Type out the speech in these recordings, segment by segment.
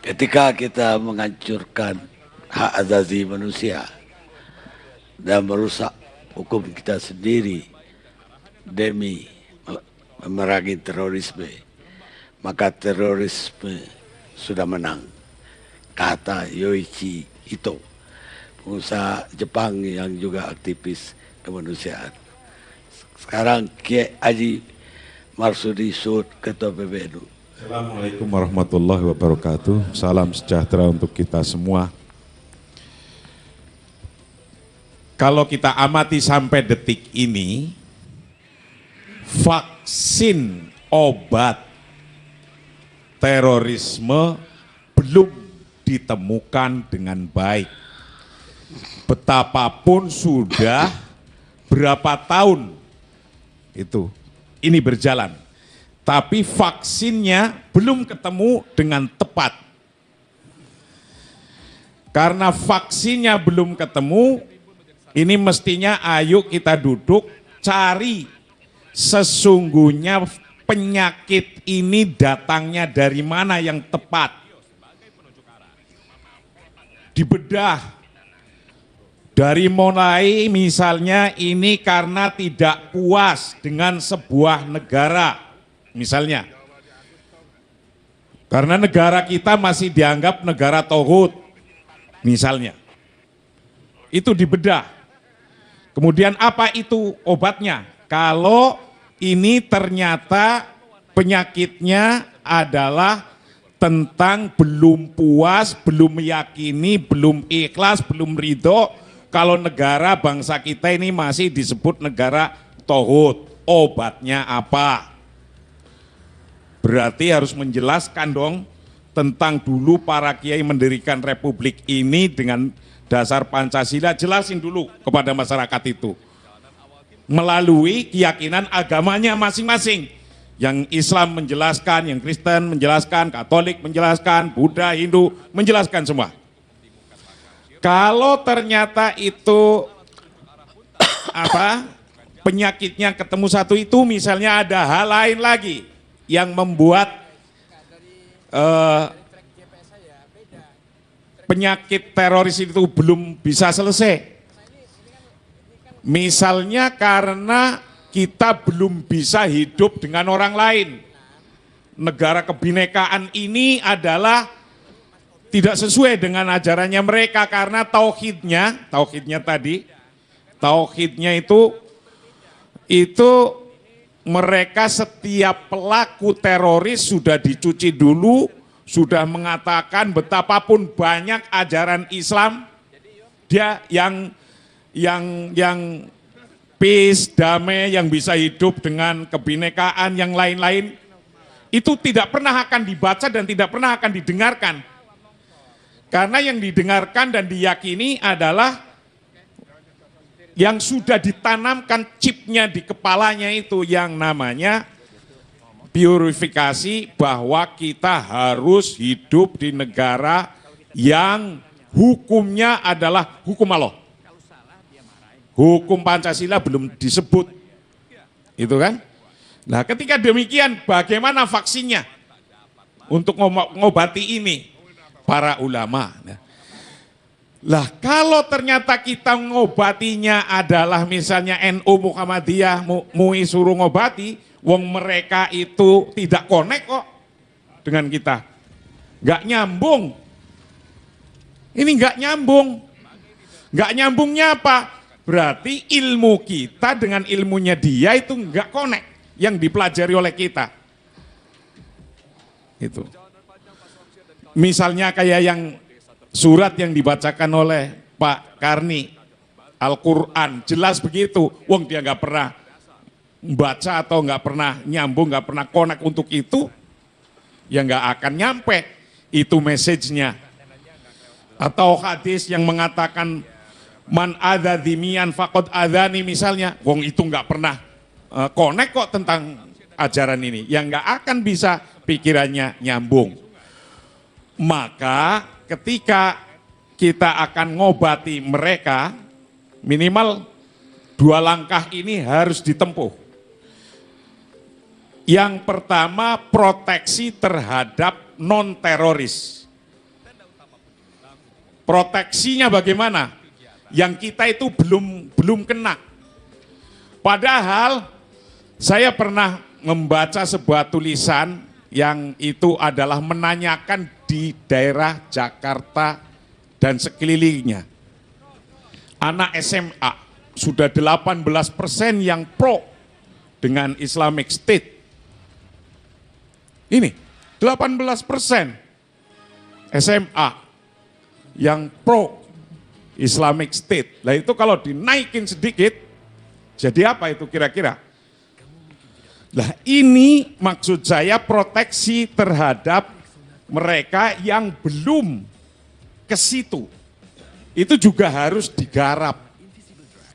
Ketika kita menghancurkan hak asasi manusia dan merusak hukum kita sendiri demi memerangi terorisme, maka terorisme sudah menang. Kata Yoichi Ito, pengusaha Jepang yang juga aktivis kemanusiaan. Sekarang Kiai Haji Marsudi Sud, Ketua PBNU. Assalamualaikum warahmatullahi wabarakatuh. Salam sejahtera untuk kita semua. Kalau kita amati sampai detik ini, vaksin obat terorisme belum ditemukan dengan baik. Betapapun sudah berapa tahun itu ini berjalan, tapi vaksinnya belum ketemu dengan tepat. Karena vaksinnya belum ketemu, ini mestinya ayo kita duduk cari sesungguhnya penyakit ini datangnya dari mana yang tepat. Dibedah. Dari mulai misalnya ini karena tidak puas dengan sebuah negara, misalnya. Karena negara kita masih dianggap negara tauhid, misalnya. Itu dibedah. Kemudian apa itu obatnya? Kalau ini ternyata penyakitnya adalah tentang belum puas, belum meyakini, belum ikhlas, belum ridho, kalau negara bangsa kita ini masih disebut negara tauhid. Obatnya apa? Berarti harus menjelaskan dong tentang dulu para kiai mendirikan republik ini dengan dasar Pancasila. Jelasin dulu kepada masyarakat itu. Melalui keyakinan agamanya masing-masing. Yang Islam menjelaskan, yang Kristen menjelaskan, Katolik menjelaskan, Buddha, Hindu menjelaskan semua. Kalau ternyata itu penyakitnya ketemu satu itu, misalnya ada hal lain lagi yang membuat penyakit teroris itu belum bisa selesai. Misalnya karena kita belum bisa hidup dengan orang lain. Negara kebinekaan ini adalah tidak sesuai dengan ajarannya mereka karena tauhidnya itu mereka setiap pelaku teroris sudah dicuci dulu, sudah mengatakan betapapun banyak ajaran Islam, dia yang peace, damai, yang bisa hidup dengan kebinekaan yang lain-lain, itu tidak pernah akan dibaca dan tidak pernah akan didengarkan. Karena yang didengarkan dan diyakini adalah yang sudah ditanamkan chipnya di kepalanya itu yang namanya purifikasi, bahwa kita harus hidup di negara yang hukumnya adalah hukum Allah. Hukum Pancasila belum disebut. Itu kan? Nah, ketika demikian bagaimana vaksinnya untuk mengobati ini? Para ulama. Lah kalau ternyata kita ngobatinya adalah misalnya NU Muhammadiyah MUI suruh ngobati, wong mereka itu tidak connect kok dengan kita. Nggak nyambung. Ini nggak nyambung. Nggak nyambungnya apa? Berarti ilmu kita dengan ilmunya dia itu nggak connect yang dipelajari oleh kita. Itu. Misalnya kayak yang surat yang dibacakan oleh Pak Karni, Al-Quran, jelas begitu. Wong dia nggak pernah membaca atau nggak pernah nyambung, nggak pernah connect untuk itu, ya nggak akan nyampe itu message-nya. Atau hadis yang mengatakan man adza dzimian faqad adzani misalnya, wong itu nggak pernah connect kok tentang ajaran ini, yang nggak akan bisa pikirannya nyambung. Maka ketika kita akan ngobati mereka, minimal 2 langkah ini harus ditempuh. Yang pertama, proteksi terhadap non-teroris. proteksinya bagaimana? Yang kita itu belum kena. Padahal saya pernah membaca sebuah tulisan yang itu adalah menanyakan di daerah Jakarta dan sekelilingnya. Anak SMA sudah 18% yang pro dengan Islamic State. Ini 18% SMA yang pro Islamic State. Nah itu kalau dinaikin sedikit, jadi apa itu kira-kira? Nah ini maksud saya proteksi terhadap mereka yang belum ke situ. Itu juga harus digarap.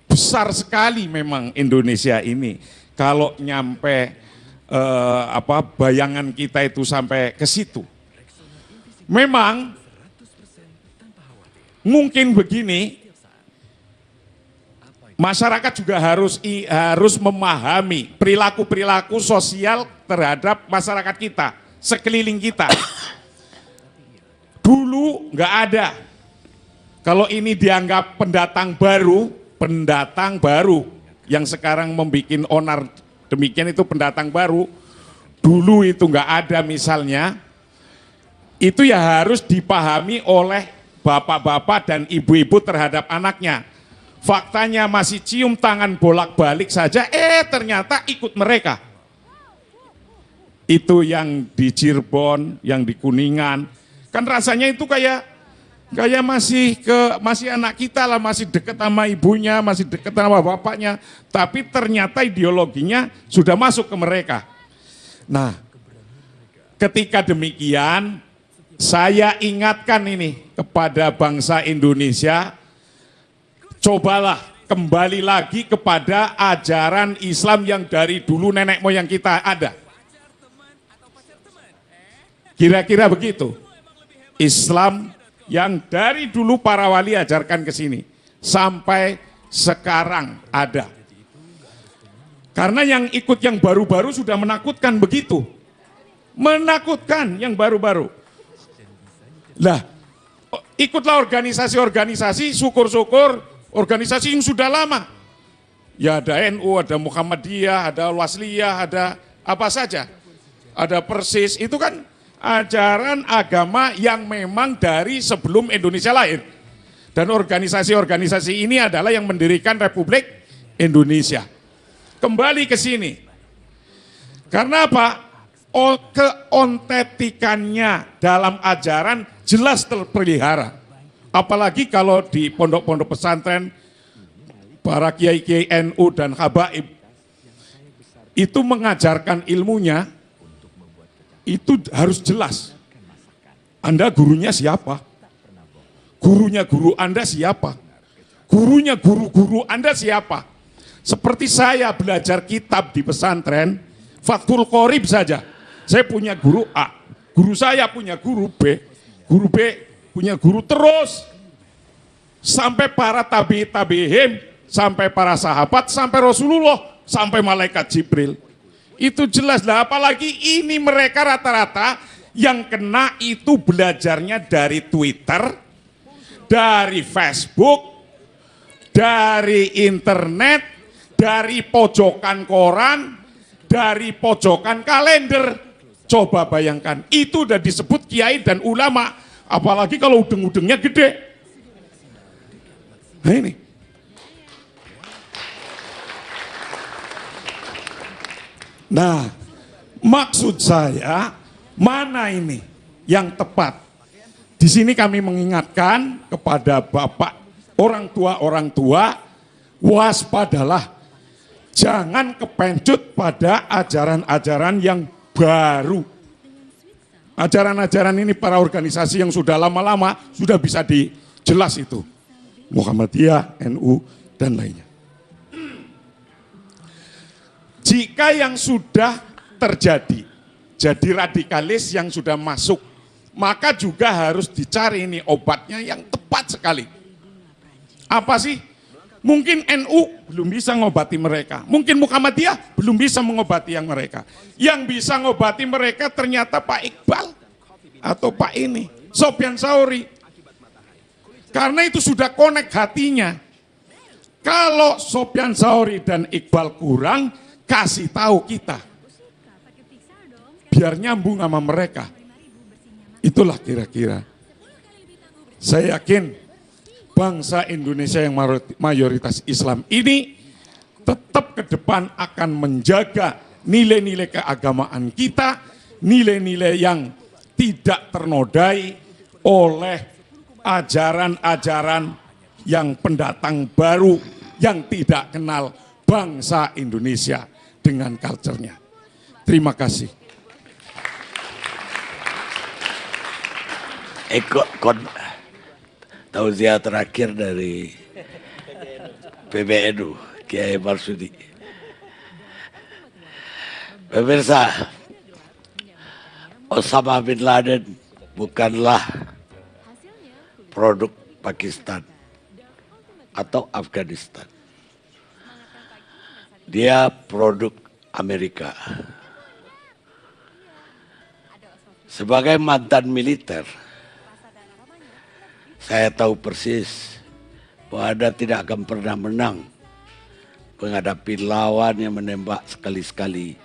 Besar sekali memang Indonesia ini. Kalau nyampe bayangan kita itu sampai ke situ. Memang mungkin begini, masyarakat juga harus memahami perilaku-perilaku sosial terhadap masyarakat kita, sekeliling kita. Dulu nggak ada. Kalau ini dianggap pendatang baru yang sekarang membuat onar demikian itu pendatang baru. Dulu itu nggak ada misalnya. Itu ya harus dipahami oleh bapak-bapak dan ibu-ibu terhadap anaknya. Faktanya masih cium tangan bolak-balik saja, ternyata ikut mereka. Itu yang di Cirebon, yang di Kuningan, kan rasanya itu kayak masih anak kita lah, masih dekat sama ibunya, masih dekat sama bapaknya, tapi ternyata ideologinya sudah masuk ke mereka. Nah, ketika demikian, saya ingatkan ini kepada bangsa Indonesia, cobalah kembali lagi kepada ajaran Islam yang dari dulu nenek moyang kita ada. Kira-kira begitu. Islam yang dari dulu para wali ajarkan ke sini sampai sekarang ada. Karena yang ikut yang baru-baru sudah menakutkan begitu. Menakutkan yang baru-baru. Lah, ikutlah organisasi-organisasi, syukur-syukur organisasi yang sudah lama. Ya ada NU, ada Muhammadiyah, ada Wasliyah, ada apa saja. Ada Persis, itu kan ajaran agama yang memang dari sebelum Indonesia lahir. Dan organisasi-organisasi ini adalah yang mendirikan Republik Indonesia. Kembali ke sini. Karena apa? Keontetikannya dalam ajaran jelas terpelihara. Apalagi kalau di pondok-pondok pesantren, para kiai-kiai NU dan habaib, itu mengajarkan ilmunya, itu harus jelas. Anda gurunya siapa? Gurunya guru Anda siapa? Gurunya guru-guru Anda siapa? Seperti saya belajar kitab di pesantren, Fathul Qorib saja. Saya punya guru A, guru saya punya guru B punya guru terus. Sampai para tabi'in, sampai para sahabat, sampai Rasulullah, sampai malaikat Jibril. Itu jelas lah, apalagi ini mereka rata-rata yang kena itu belajarnya dari Twitter, dari Facebook, dari internet, dari pojokan koran, dari pojokan kalender. Coba bayangkan, itu udah disebut kiai dan ulama, apalagi kalau udeng-udengnya gede. Nah ini. Nah, maksud saya, mana ini yang tepat? Di sini kami mengingatkan kepada bapak, orang tua, waspadalah. Jangan kepencut pada ajaran-ajaran yang baru. Ajaran-ajaran ini para organisasi yang sudah lama-lama sudah bisa dijelas itu. Muhammadiyah, NU, dan lainnya. Jika yang sudah terjadi, jadi radikalis yang sudah masuk, maka juga harus dicari ini obatnya yang tepat sekali. Apa sih? Mungkin NU belum bisa mengobati mereka. Mungkin Muhammadiyah belum bisa mengobati yang mereka. Yang bisa mengobati mereka ternyata Pak Iqbal atau Pak ini, Sofyan Sauri. Karena itu sudah connect hatinya. Kalau Sofyan Sauri dan Iqbal kurang, kasih tahu kita. Biar nyambung sama mereka. Itulah kira-kira. Saya yakin bangsa Indonesia yang mayoritas Islam ini tetap ke depan akan menjaga nilai-nilai keagamaan kita, nilai-nilai yang tidak ternodai oleh ajaran-ajaran yang pendatang baru yang tidak kenal bangsa Indonesia dengan culture-nya. Terima kasih. Tausiah terakhir dari PBNU, Kiai Marsudi. Pemirsa, Osama bin Laden bukanlah produk Pakistan atau Afghanistan. Dia produk Amerika. Sebagai mantan militer, saya tahu persis bahwa Anda tidak akan pernah menang menghadapi lawan yang menembak sekali-sekali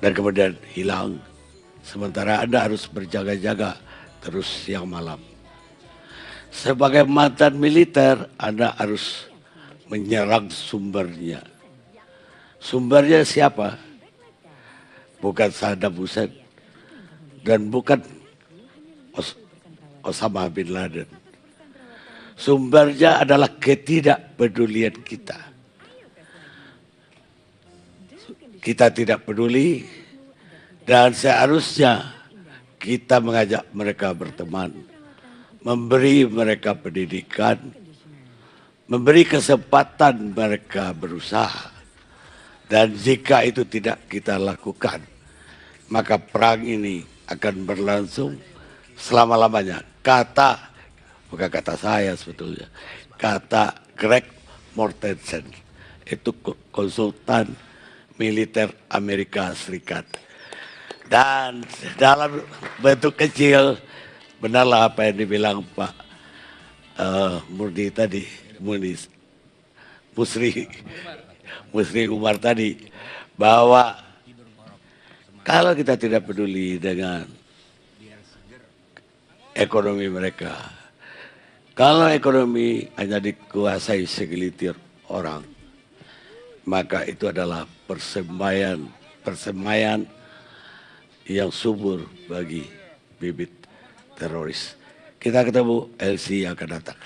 dan kemudian hilang. Sementara Anda harus berjaga-jaga terus siang malam. Sebagai mantan militer, Anda harus menyerang sumbernya. Sumbernya siapa? Bukan Saddam Hussein dan bukan Osama bin Laden. Sumbernya adalah ketidakpedulian kita. Kita tidak peduli dan seharusnya kita mengajak mereka berteman, memberi mereka pendidikan, memberi kesempatan mereka berusaha. Dan jika itu tidak kita lakukan, maka perang ini akan berlangsung selama-lamanya. Bukan kata saya sebetulnya, kata Greg Mortensen, itu konsultan militer Amerika Serikat. Dan dalam bentuk kecil, benarlah apa yang dibilang Pak Murni tadi, Musri Umar tadi, bahwa kalau kita tidak peduli dengan ekonomi mereka, kalau ekonomi hanya dikuasai segelintir orang, maka itu adalah persemaian yang subur bagi bibit teroris. Kita ketemu LC yang akan datang.